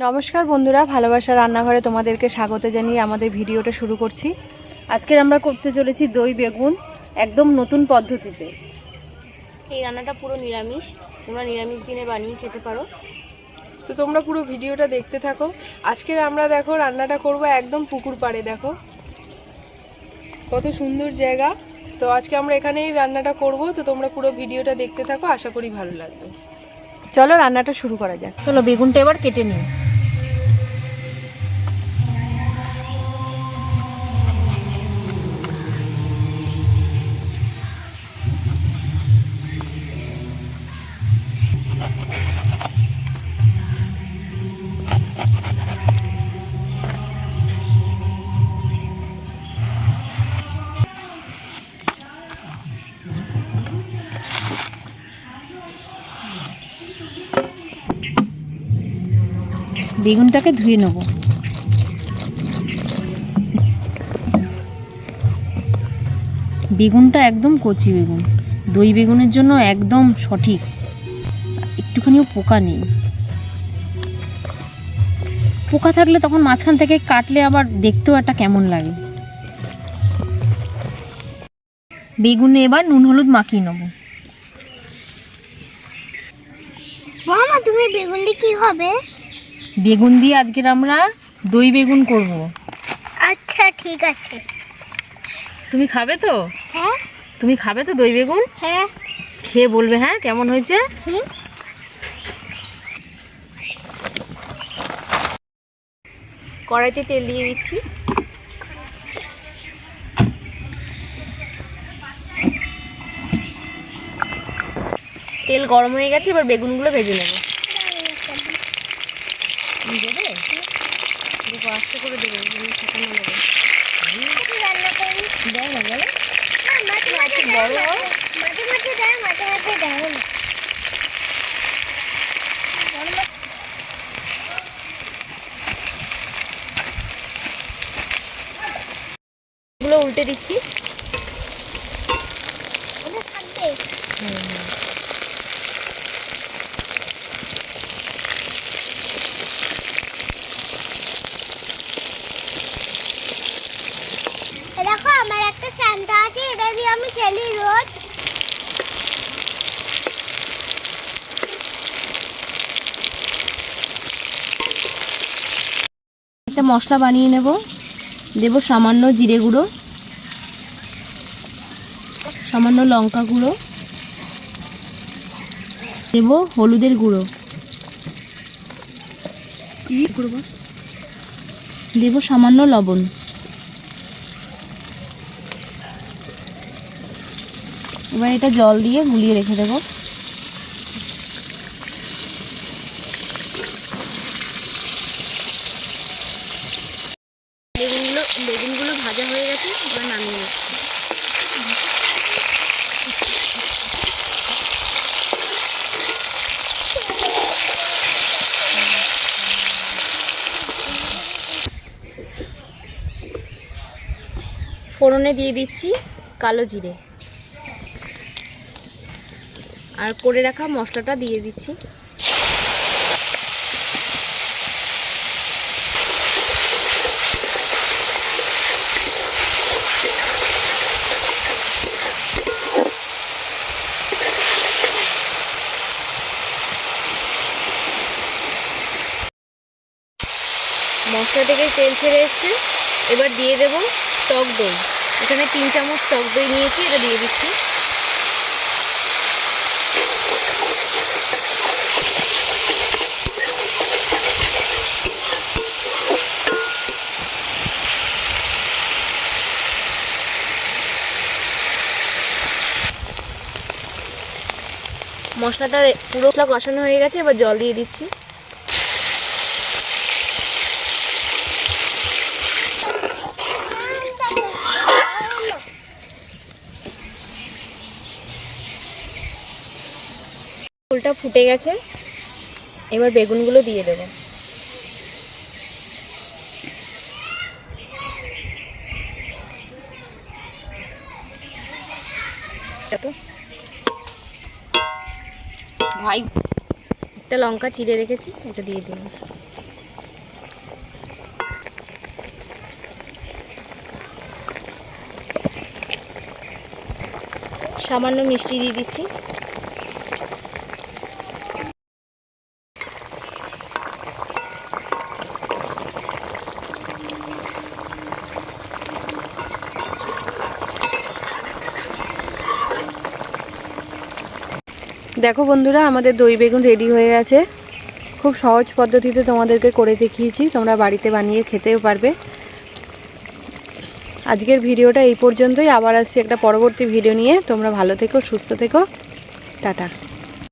নমস্কার বন্ধুরা, ভালোবাসা রান্নাঘরে তোমাদেরকে স্বাগত জানিয়ে আমাদের ভিডিওটা শুরু করছি। আজকে আমরা করতে চলেছি দই বেগুন, একদম নতুন পদ্ধতিতে। এই রান্নাটা পুরো নিরামিষ, তোমরা নিরামিষ দিনে বানিয়ে খেতে পারো। তো তোমরা পুরো ভিডিওটা দেখতে থাকো। আজকে আমরা দেখো রান্নাটা করব একদম পুকুর পাড়ে। দেখো কত সুন্দর জায়গা। তো আজকে আমরা এখানেই রান্নাটা করব। তো তোমরা পুরো ভিডিওটা দেখতে থাকো, আশা করি ভালো লাগবে। চলো রান্নাটা শুরু করা যাক। চলো বেগুনটা এবার কেটে নিই। বেগুনটাকে ধুয়ে নেব। বেগুনটা একদম কচি বেগুন, দই বেগুনের জন্য একদম সঠিক, একটুখানিও পোকা নেই। পোকা থাকলে তখন মাঝখান থেকে কাটলে আবার দেখতেও একটা কেমন লাগে। বেগুনে এবার নুন হলুদ মাখিয়ে নেব। মামা তুমি বেগুন দিয়ে কি হবে? বেগুন দিয়ে আজকের আমরা দই বেগুন করব। আচ্ছা ঠিক আছে। তুমি খাবে তো? হ্যাঁ। তুমি খাবে তো দই বেগুন? হ্যাঁ। খেয়ে বলবে হ্যাঁ কেমন হয়েছে। কড়াইতে তেল দিয়ে দিচ্ছি। তেল গরম হয়ে গেছে, এবার বেগুনগুলো ভেজে নেব। আস্তে করে দেবো, ঠাকানো নেবে। দেয় না বলে বড় হয়। মাঝে মাঝে দেয়, মাঝে মাঝে দেয় না। এগুলো উল্টে দিচ্ছি। দেখো আমার একটা স্যান্টা আছে, এটা দিয়ে আমি খেলি রোজ। একটা মশলা বানিয়ে নেব। দেব সামান্য জিরে গুঁড়ো, সামান্য লঙ্কা গুঁড়ো, দেব হলুদের গুঁড়ো, দেব সামান্য লবণ। এবার এটা জল দিয়ে গুলিয়ে রেখে দেব। বেগুনগুলো ভাজা হয়ে গেছে, এবার নামিয়ে নিচ্ছি। ফোড়নে দিয়ে দিচ্ছি কালো জিরে, আর করে রাখা মশলাটা দিয়ে দিচ্ছি। মশলা থেকে তেল ছেড়ে এসছে, এবার দিয়ে দেব টক দই। এখানে 3 চামচ টক দই নিয়েছি, এটা দিয়ে দিচ্ছি। মশলাটা পুরো কষানো হয়ে গেছে, এবার জল দিয়ে দিচ্ছি। ঝোলটা ফুটে গেছে, এবার বেগুনগুলো দিয়ে দেব। ভাই একটা লঙ্কা চিড়ে রেখেছি, এটা দিয়ে দিন। সামান্য মিষ্টি দিয়ে দিচ্ছি। দেখো বন্ধুরা, আমাদের দই বেগুন রেডি হয়ে গেছে। খুব সহজ পদ্ধতিতে তোমাদেরকে করে দেখিয়েছি, তোমরা বাড়িতে বানিয়ে খেতেও পারবে। আজকের ভিডিওটা এই পর্যন্তই। আবার আসছি একটা পরবর্তী ভিডিও নিয়ে। তোমরা ভালো থেকো, সুস্থ থেকো, টাটা।